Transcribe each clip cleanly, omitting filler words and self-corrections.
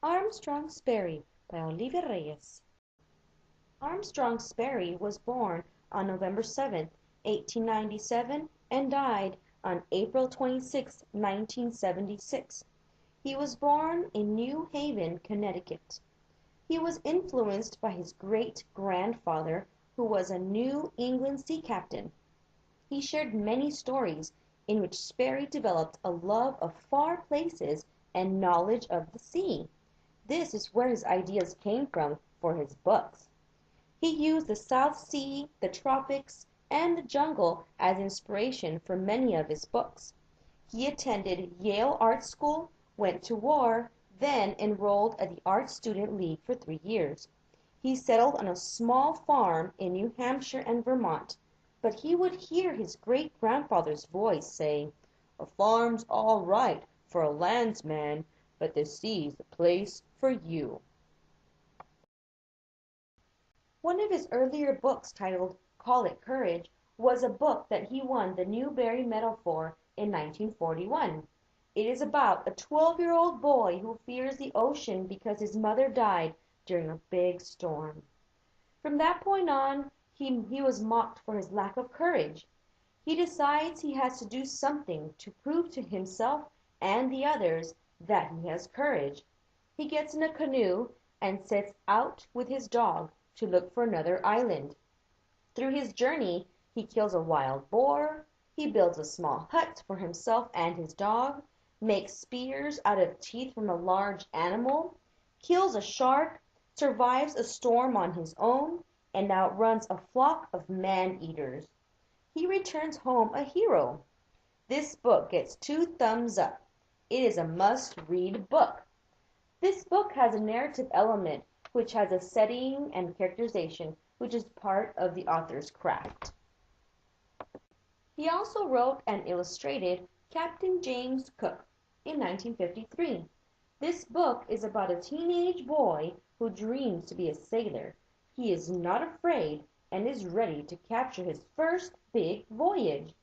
Armstrong Sperry by Olivia Reyes. Armstrong Sperry was born on November 7, 1897, and died on April 26, 1976. He was born in New Haven, Connecticut. He was influenced by his great-grandfather, who was a New England sea captain. He shared many stories in which Sperry developed a love of far places and knowledge of the sea. This is where his ideas came from for his books. He used the South Sea, the tropics, and the jungle as inspiration for many of his books. He attended Yale Art School, went to war, then enrolled at the Art Student League for 3 years. He settled on a small farm in New Hampshire and Vermont, but he would hear his great-grandfather's voice say, "A farm's all right for a landsman, but the sea's the place for you." One of his earlier books, titled Call It Courage, was a book that he won the Newbery Medal for in 1941. It is about a 12-year-old boy who fears the ocean because his mother died during a big storm. From that point on, he was mocked for his lack of courage. He decides he has to do something to prove to himself and the others that he has courage. He gets in a canoe and sets out with his dog to look for another island. Through his journey he kills a wild boar, he builds a small hut for himself and his dog, makes spears out of teeth from a large animal, kills a shark, survives a storm on his own, and outruns a flock of man-eaters. He returns home a hero. This book gets 2 thumbs up. It is a must-read book. This book has a narrative element which has a setting and characterization which is part of the author's craft. He also wrote and illustrated Captain James Cook in 1953. This book is about a teenage boy who dreams to be a sailor. He is not afraid and is ready to capture his first big voyage.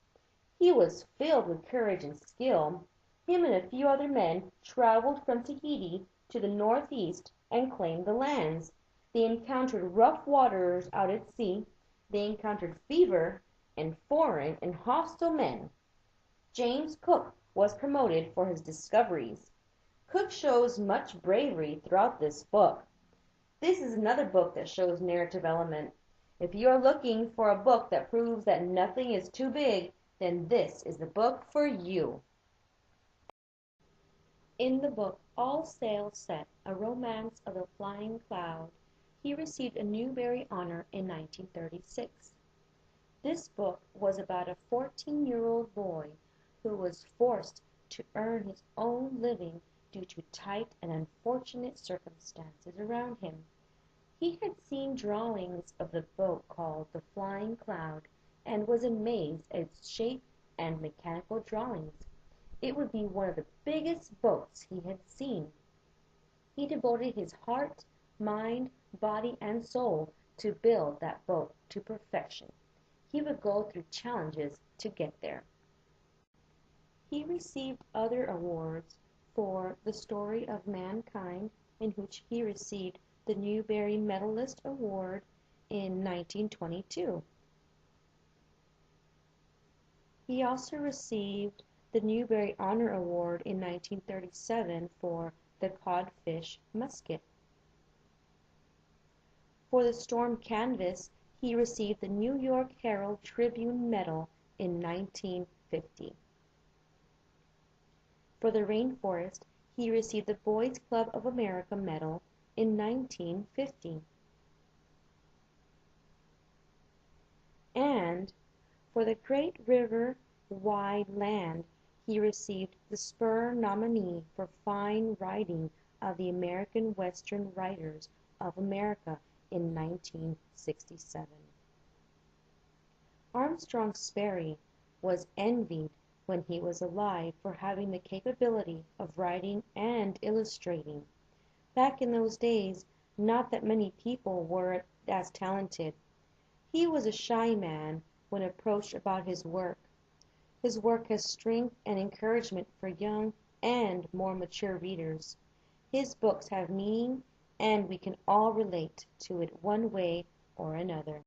He was filled with courage and skill. Him and a few other men traveled from Tahiti to the northeast and claimed the lands. They encountered rough waters out at sea. They encountered fever and foreign and hostile men. James Cook was promoted for his discoveries. Cook shows much bravery throughout this book. This is another book that shows narrative element. If you are looking for a book that proves that nothing is too big, then this is the book for you. In the book All Sail Set, A Romance of the Flying Cloud, he received a Newbery honor in 1936. This book was about a 14-year-old boy who was forced to earn his own living due to tight and unfortunate circumstances around him. He had seen drawings of the boat called the Flying Cloud and was amazed at its shape and mechanical drawings. It would be one of the biggest boats he had seen. He devoted his heart, mind, body, and soul to build that boat to perfection. He would go through challenges to get there. He received other awards for The Story of Mankind, in which he received the Newbery Medalist Award in 1922. He also received the Newbery Honor Award in 1937 for The Codfish Musket. For The Storm Canvas, he received the New York Herald Tribune Medal in 1950. For The Rainforest, he received the Boys Club of America Medal in 1950. And for The Great River, Wide Land, he received the Spur nominee for Fine Writing of the American Western Writers of America in 1967. Armstrong Sperry was envied when he was alive for having the capability of writing and illustrating. Back in those days, not that many people were as talented. He was a shy man when approached about his work. His work has strength and encouragement for young and more mature readers. His books have meaning and we can all relate to it one way or another.